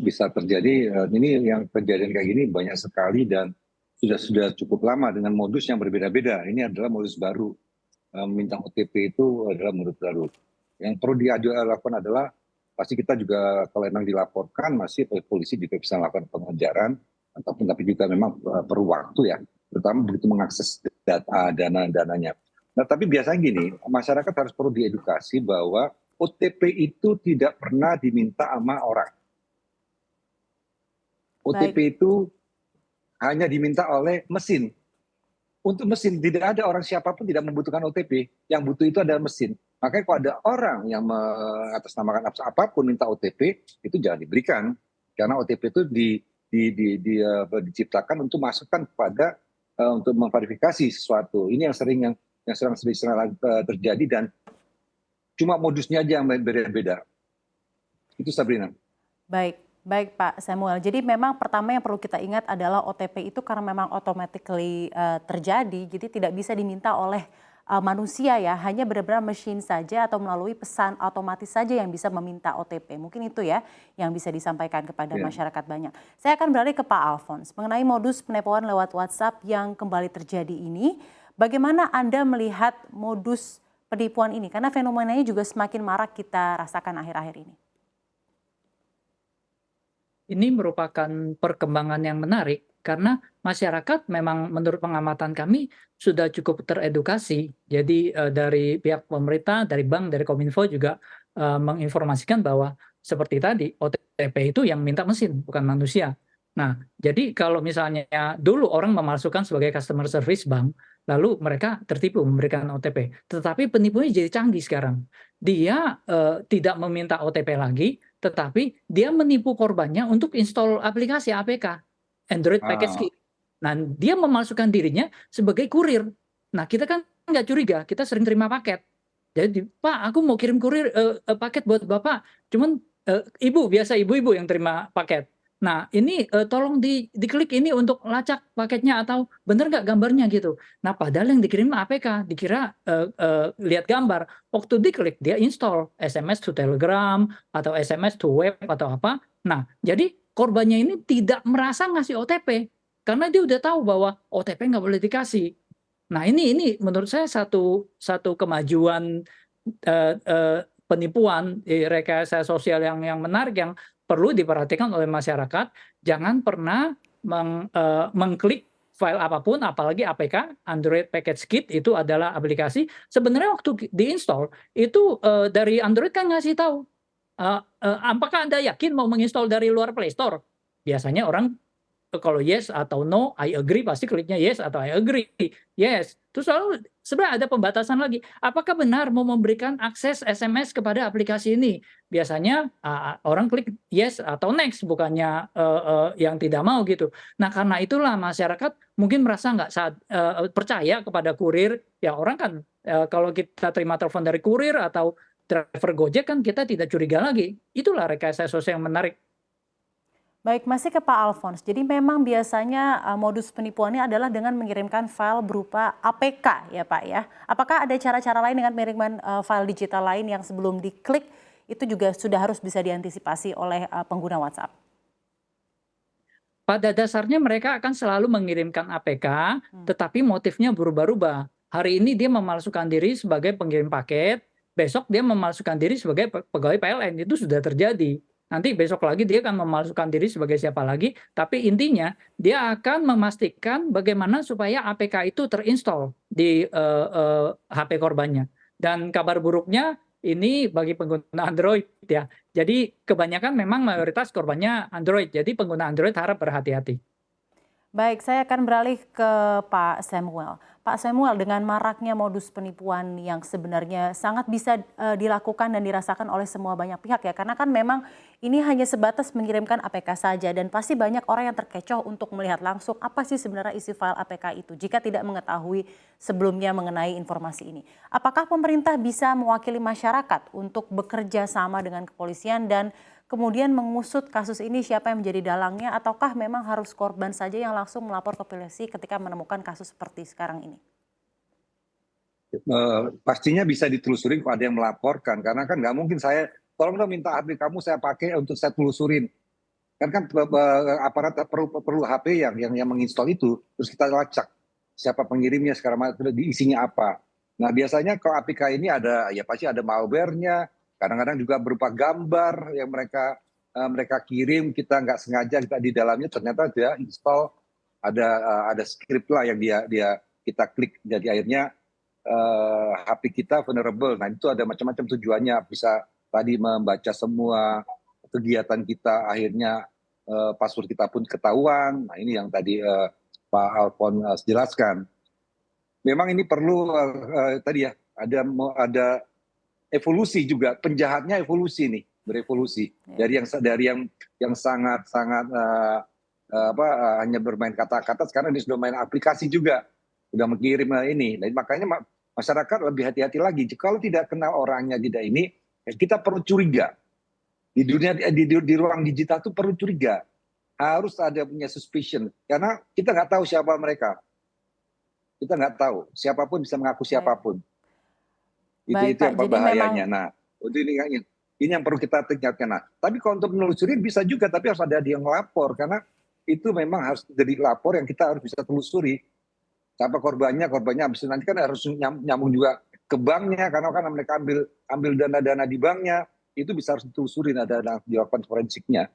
bisa terjadi, ini yang kejadian kayak gini banyak sekali dan sudah cukup lama dengan modus yang berbeda-beda. Ini adalah modus baru. Minta OTP itu adalah modus baru. Yang perlu dilakukan adalah pasti kita juga kalau memang dilaporkan masih polisi juga bisa melakukan pengejaran ataupun tapi juga memang perlu waktu ya, terutama begitu mengakses dananya. Nah, tapi biasanya gini, masyarakat harus perlu diedukasi bahwa OTP itu tidak pernah diminta sama orang. Baik, OTP itu hanya diminta oleh mesin. Untuk mesin, tidak ada orang siapapun tidak membutuhkan OTP. Yang butuh itu adalah mesin. Makanya kalau ada orang yang mengatasnamakan apapun minta OTP, itu jangan diberikan. Karena OTP itu diciptakan untuk masukkan kepada untuk memverifikasi sesuatu. Ini yang sering terjadi dan cuma modusnya aja yang berbeda. Itu Sabrina. baik, baik Pak Samuel. Jadi memang pertama yang perlu kita ingat adalah OTP itu karena memang automatically terjadi, jadi tidak bisa diminta oleh manusia ya, hanya benar-benar mesin saja atau melalui pesan otomatis saja yang bisa meminta OTP. Mungkin itu ya yang bisa disampaikan kepada Ya. masyarakat banyak. Saya akan beralih ke Pak Alphonse mengenai modus penipuan lewat WhatsApp yang kembali terjadi ini. Bagaimana Anda melihat modus penipuan ini? Karena fenomenanya juga semakin marak kita rasakan akhir-akhir ini. Ini merupakan perkembangan yang menarik karena masyarakat memang menurut pengamatan kami sudah cukup teredukasi. Jadi dari pihak pemerintah, dari bank, dari Kominfo juga menginformasikan bahwa seperti tadi OTP itu yang minta mesin bukan manusia. Nah, jadi kalau misalnya dulu orang memalsukan sebagai customer service bank, lalu mereka tertipu memberikan OTP. Tetapi penipunya jadi canggih sekarang. Dia tidak meminta OTP lagi, tetapi dia menipu korbannya untuk install aplikasi APK, Android Package Kit. Nah, dia memasukkan dirinya sebagai kurir. Nah, kita kan nggak curiga, kita sering terima paket. Jadi, Pak, aku mau kirim kurir paket buat Bapak. Cuman biasa ibu-ibu yang terima paket. Nah, ini tolong diklik ini untuk lacak paketnya atau bener nggak gambarnya gitu. Nah, padahal yang dikirim APK, dikira lihat gambar. Waktu diklik dia install SMS to Telegram atau SMS to web atau apa. Nah, jadi korbannya ini tidak merasa ngasih OTP karena dia udah tahu bahwa OTP nggak boleh dikasih. Nah, ini menurut saya satu kemajuan penipuan rekayasa sosial yang menarik yang perlu diperhatikan oleh masyarakat. Jangan pernah mengklik file apapun, apalagi APK, Android Package Kit itu adalah aplikasi. Sebenarnya waktu diinstal itu dari Android kan ngasih tahu, apakah Anda yakin mau menginstal dari luar Play Store? Biasanya orang kalau yes atau no, I agree pasti kliknya yes atau I agree, yes. Terus lalu sebenarnya ada pembatasan lagi. Apakah benar mau memberikan akses SMS kepada aplikasi ini? Biasanya orang klik yes atau next, bukannya yang tidak mau gitu. Nah, karena itulah masyarakat mungkin merasa nggak percaya kepada kurir. Ya orang kan kalau kita terima telepon dari kurir atau driver Gojek kan kita tidak curiga lagi. Itulah rekayasa sosial yang menarik. Baik, masih ke Pak Alphonse. Jadi memang biasanya modus penipuannya adalah dengan mengirimkan file berupa APK ya Pak ya. Apakah ada cara-cara lain dengan pengiriman file digital lain yang sebelum diklik itu juga sudah harus bisa diantisipasi oleh pengguna WhatsApp? Pada dasarnya mereka akan selalu mengirimkan APK, tetapi motifnya berubah-ubah. Hari ini dia memalsukan diri sebagai pengirim paket, besok dia memalsukan diri sebagai pegawai PLN, itu sudah terjadi. Nanti besok lagi dia akan memalsukan diri sebagai siapa lagi, tapi intinya dia akan memastikan bagaimana supaya APK itu terinstall di HP korbannya. Dan kabar buruknya ini bagi pengguna Android ya. Jadi kebanyakan memang mayoritas korbannya Android, jadi pengguna Android harap berhati-hati. Baik, saya akan beralih ke Pak Samuel. Pak Samuel, dengan maraknya modus penipuan yang sebenarnya sangat bisa dilakukan dan dirasakan oleh semua banyak pihak ya, karena kan memang ini hanya sebatas mengirimkan APK saja dan pasti banyak orang yang terkecoh untuk melihat langsung apa sih sebenarnya isi file APK itu jika tidak mengetahui sebelumnya mengenai informasi ini. Apakah pemerintah bisa mewakili masyarakat untuk bekerja sama dengan kepolisian dan kemudian mengusut kasus ini siapa yang menjadi dalangnya ataukah memang harus korban saja yang langsung melapor ke polisi ketika menemukan kasus seperti sekarang ini? Pastinya bisa ditelusurin kalau ada yang melaporkan karena kan nggak mungkin saya tolong dong minta HP kamu saya pakai untuk saya telusurin. kan aparat perlu HP yang menginstall itu, terus kita lacak siapa pengirimnya, sekarang isinya apa. Nah biasanya kalau APK ini ada, ya pasti ada malware-nya, kadang-kadang juga berupa gambar yang mereka kirim, kita nggak sengaja kita di dalamnya ternyata dia install ada script lah yang dia kita klik, jadi akhirnya HP kita vulnerable. Nah itu ada macam-macam tujuannya, bisa tadi membaca semua kegiatan kita, akhirnya password kita pun ketahuan. Nah ini yang tadi Pak Alfon jelaskan. Memang ini perlu tadi ya ada evolusi juga, penjahatnya evolusi nih, berevolusi dari yang sangat hanya bermain kata-kata, sekarang dia sudah main aplikasi juga, sudah mengirim ini. Nah, makanya masyarakat lebih hati-hati lagi. Kalau tidak kenal orangnya tidak ini, kita perlu curiga. Di dunia di ruang digital itu perlu curiga, harus ada punya suspicion, karena kita nggak tahu siapa mereka, kita nggak tahu, siapapun bisa mengaku siapapun. Baik, Itu Pak. yang Jadi berbahayanya. memang Nah ini yang perlu kita tingkatkan. Nah tapi kalau untuk menelusuri bisa juga, tapi harus ada yang melapor, karena itu memang harus jadi lapor yang kita harus bisa telusuri siapa korbannya habis itu nanti kan harus nyambung juga ke banknya, karena kan mereka ambil dana-dana di banknya, itu bisa harus ditelusurin, ada dilakukan forensiknya.